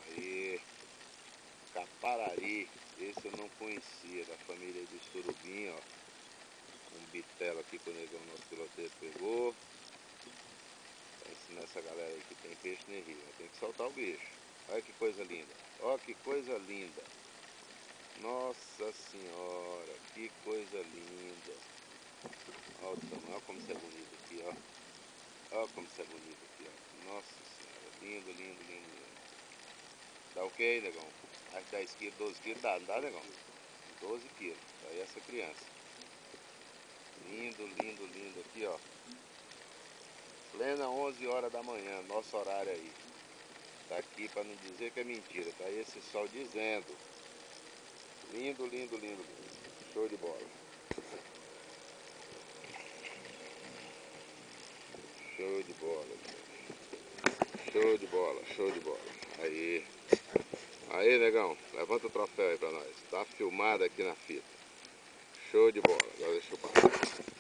Aí, Caparari, esse eu não conhecia, da família do surubim, ó. Um bitelo aqui que o negão nosso piloteiro pegou. Pra ensinar essa galera aí que tem peixe no rio, tem que soltar o bicho. Olha que coisa linda, olha que coisa linda. Nossa senhora, que coisa linda. Olha o tamanho, olha como isso é bonito aqui, ó. Olha como isso é bonito aqui, ó. Nossa senhora, lindo, lindo, lindo, lindo. Tá ok, negão? Acho que 10 quilos, 12 quilos dá, não dá, negão? 12 quilos, aí essa criança. Lindo, lindo, lindo aqui, ó. Plena 11 horas da manhã, nosso horário aí. Tá aqui para não dizer que é mentira, tá aí esse sol dizendo. Lindo, lindo, lindo, lindo. Show de bola. Show de bola, gente. Show de bola, show de bola. Aí. Aí, negão, levanta o troféu aí pra nós. Tá filmado aqui na fita. Show de bola. Agora deixa eu passar.